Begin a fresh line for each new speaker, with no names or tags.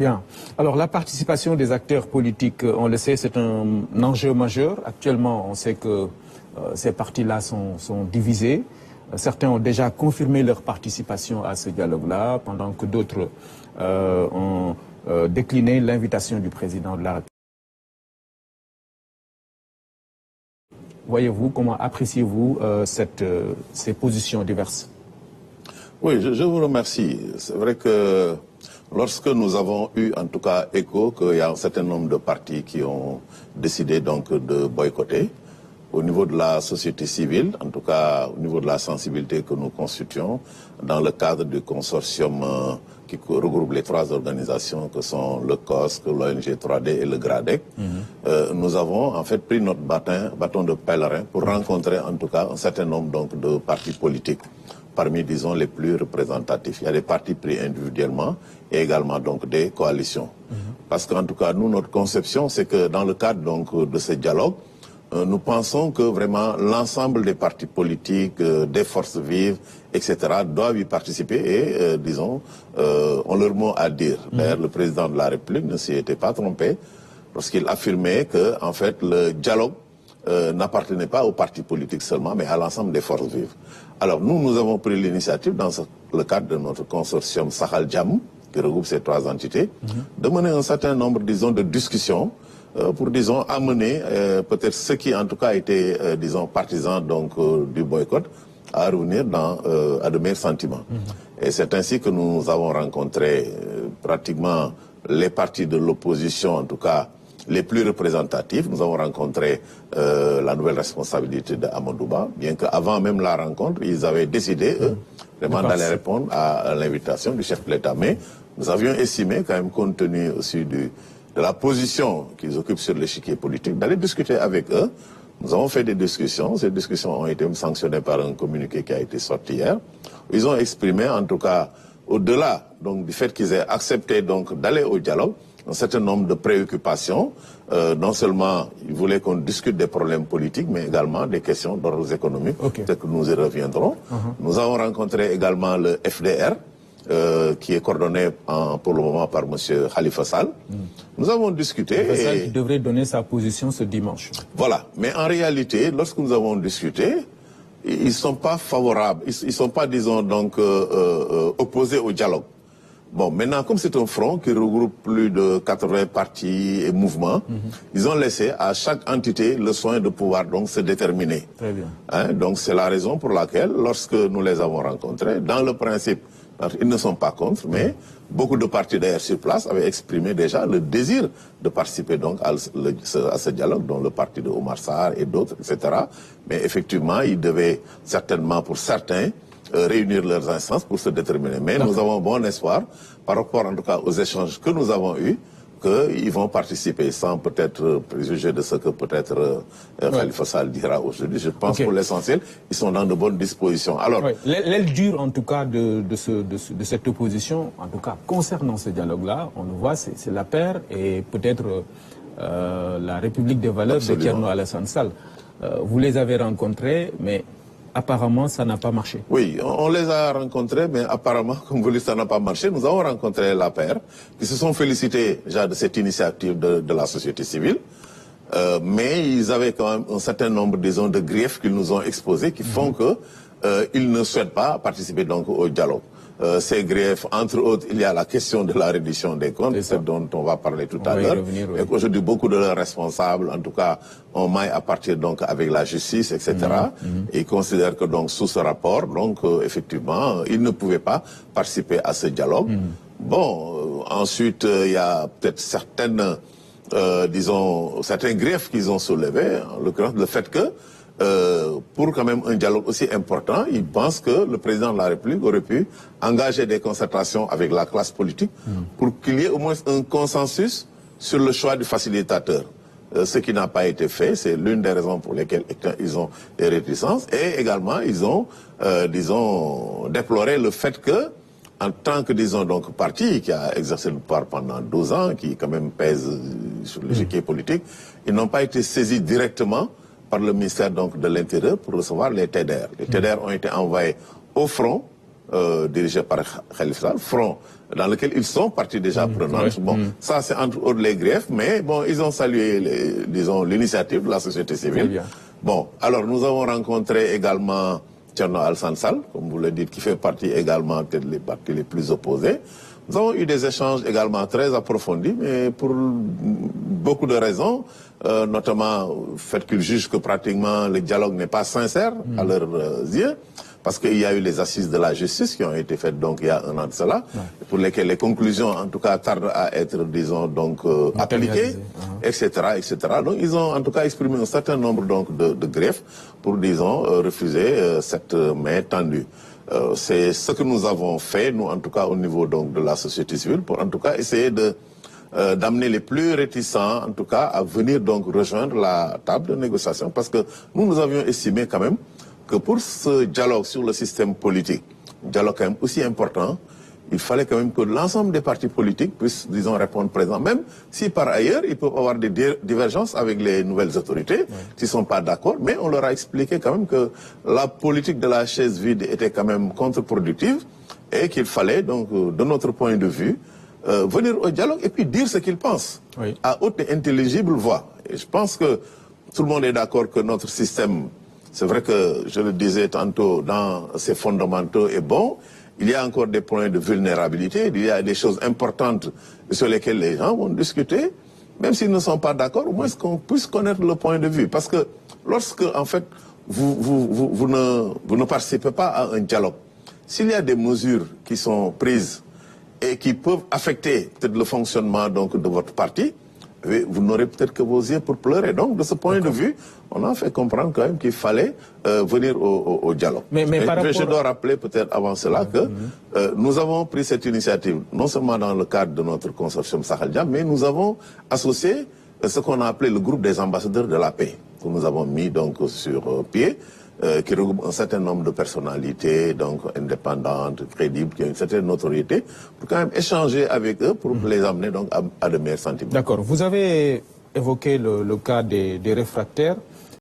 Bien. Alors la participation des acteurs politiques, on le sait, c'est un enjeu majeur. Actuellement, on sait que ces partis-là sont divisés. Certains ont déjà confirmé leur participation à ce dialogue-là, pendant que d'autres ont décliné l'invitation du président de la République. Voyez-vous, comment appréciez-vous ces positions diverses?
Oui, je vous remercie. C'est vrai que lorsque nous avons eu en tout cas écho qu'il y a un certain nombre de partis qui ont décidé donc de boycotter, au niveau de la société civile, en tout cas au niveau de la sensibilité que nous constituons, dans le cadre du consortium qui regroupe les trois organisations que sont le COSC, l'ONG 3D et le GRADEC, nous avons en fait pris notre bâton de pèlerin pour rencontrer en tout cas un certain nombre donc, de partis politiques, parmi, disons, les plus représentatifs. Il y a des partis pris individuellement et également donc des coalitions. Parce qu'en tout cas, nous, notre conception, c'est que dans le cadre donc, de ce dialogue, nous pensons que vraiment l'ensemble des partis politiques, des forces vives, etc., doivent y participer et, disons, ont leur mot à dire. D'ailleurs, le président de la République ne s'y était pas trompé lorsqu'il affirmait que, en fait, le dialogue n'appartenait pas aux partis politiques seulement, mais à l'ensemble des forces vives. Alors, nous avons pris l'initiative, dans le cadre de notre consortium Sahel Jam, qui regroupe ces trois entités, de mener un certain nombre, disons, de discussions pour, disons, amener peut-être ceux qui, en tout cas, étaient, disons, partisans donc, du boycott à revenir à de meilleurs sentiments. Et c'est ainsi que nous avons rencontré pratiquement les partis de l'opposition, en tout cas, les plus représentatifs. Nous avons rencontré la nouvelle responsabilité de Amadouba, bien qu'avant même la rencontre, ils avaient décidé, eux, vraiment d'aller répondre à l'invitation du chef de l'État. Mais nous avions estimé, quand même, compte tenu aussi de la position qu'ils occupent sur l'échiquier politique, d'aller discuter avec eux. Nous avons fait des discussions. Ces discussions ont été sanctionnées par un communiqué qui a été sorti hier. Ils ont exprimé, en tout cas, au-delà donc, du fait qu'ils aient accepté d'aller au dialogue, un certain nombre de préoccupations. Non seulement ils voulaient qu'on discute des problèmes politiques, mais également des questions d'ordre économique. Peut-être que nous y reviendrons. Nous avons rencontré également le FDR, qui est coordonné pour le moment par M. Khalifa Sall. Nous avons discuté.
Khalifa Sall qui devrait donner sa position ce dimanche.
Voilà. Mais en réalité, lorsque nous avons discuté, ils ne sont pas favorables, ils ne sont pas, disons, donc, opposés au dialogue. Bon, maintenant, comme c'est un front qui regroupe plus de 80 partis et mouvements, ils ont laissé à chaque entité le soin de pouvoir donc se déterminer.
Très bien.
Donc c'est la raison pour laquelle, lorsque nous les avons rencontrés, dans le principe, ils ne sont pas contre, mais beaucoup de partis d'ailleurs sur place avaient exprimé déjà le désir de participer donc à ce dialogue, dont le parti de Omar Sarr et d'autres, etc. Mais effectivement, ils devaient certainement, pour certains, réunir leurs instances pour se déterminer. Mais nous avons bon espoir, par rapport en tout cas aux échanges que nous avons eus, qu'ils vont participer sans peut-être préjuger de ce que peut-être Khalifa Sall dira aujourd'hui. Je pense pour l'essentiel, ils sont dans de bonnes dispositions. Alors,
l'aile dure en tout cas de cette opposition, en tout cas concernant ce dialogue-là, on le voit, c'est la paire et peut-être la République des valeurs de Thierno Alassane Sall. Vous les avez rencontrés, mais apparemment, ça n'a pas marché.
Oui, on les a rencontrés, mais apparemment, comme vous dites, ça n'a pas marché. Nous avons rencontré la paire, qui se sont félicités déjà de cette initiative de la société civile. Mais ils avaient quand même un certain nombre, disons, de griefs qu'ils nous ont exposés, qui font qu'ils ne souhaitent pas participer donc au dialogue. Ces griefs, entre autres, il y a la question de la reddition des comptes, c'est dont on va parler tout à l'heure. Et qu'aujourd'hui, beaucoup de leurs responsables, en tout cas, ont maille à partir donc avec la justice, etc. Et ils considèrent que donc sous ce rapport, donc effectivement, ils ne pouvaient pas participer à ce dialogue. Bon, ensuite, il y a peut-être certaines, disons, certains griefs qu'ils ont soulevés, en l'occurrence le fait que pour quand même un dialogue aussi important, ils pensent que le président de la République aurait pu engager des concertations avec la classe politique pour qu'il y ait au moins un consensus sur le choix du facilitateur. Ce qui n'a pas été fait, c'est l'une des raisons pour lesquelles ils ont des réticences. Et également, ils ont, disons, déploré le fait que, en tant que, disons, donc, parti qui a exercé le pouvoir pendant 12 ans, qui quand même pèse sur l'échiquier politique, ils n'ont pas été saisis directement par le ministère donc, de l'Intérieur pour recevoir les TDR. Les TDR ont été envoyés au front dirigé par Khalifa Sall, front dans lequel ils sont partie déjà prenante. Bon, ça c'est entre autres les griefs, mais bon, ils ont salué, disons, l'initiative de la société civile. Bon, alors nous avons rencontré également Thierno Alassane Sall, comme vous le dites, qui fait partie également des partis les plus opposés. Nous avons eu des échanges également très approfondis, mais pour beaucoup de raisons, notamment le fait qu'ils jugent que pratiquement le dialogue n'est pas sincère à leurs yeux, parce qu'il y a eu les assises de la justice qui ont été faites donc il y a un an de cela, pour lesquelles les conclusions en tout cas tardent à être, disons, donc appliquées, etc., etc. Donc ils ont en tout cas exprimé un certain nombre donc de griefs pour, disons, refuser cette main tendue. C'est ce que nous avons fait, nous en tout cas au niveau donc de la société civile, pour en tout cas essayer de d'amener les plus réticents en tout cas à venir donc rejoindre la table de négociation, parce que nous avions estimé quand même que pour ce dialogue sur le système politique, dialogue quand même aussi important, il fallait quand même que l'ensemble des partis politiques puissent, disons, répondre présent, même si par ailleurs ils peuvent avoir des divergences avec les nouvelles autorités, qui ne sont pas d'accord, mais on leur a expliqué quand même que la politique de la chaise vide était quand même contre-productive et qu'il fallait donc, de notre point de vue, venir au dialogue et puis dire ce qu'ils pensent à haute et intelligible voix. Et je pense que tout le monde est d'accord que notre système, c'est vrai que je le disais tantôt, dans ses fondamentaux est bon. Il y a encore des points de vulnérabilité, il y a des choses importantes sur lesquelles les gens vont discuter, même s'ils ne sont pas d'accord, au moins qu'on puisse connaître le point de vue. Parce que lorsque, en fait, vous ne participez pas à un dialogue, s'il y a des mesures qui sont prises et qui peuvent affecter peut-être le fonctionnement donc, de votre parti, vous n'aurez peut-être que vos yeux pour pleurer. Donc, de ce point de vue, on a fait comprendre quand même qu'il fallait venir au dialogue. Mais je dois rappeler peut-être avant cela que nous avons pris cette initiative, non seulement dans le cadre de notre consortium Sahel Jam, mais nous avons associé ce qu'on a appelé le groupe des ambassadeurs de la paix, que nous avons mis donc sur pied, qui regroupe un certain nombre de personnalités donc indépendantes, crédibles, qui ont une certaine notoriété, pour quand même échanger avec eux, pour les amener donc à de meilleurs sentiments.
D'accord. Vous avez évoqué le cas des réfractaires.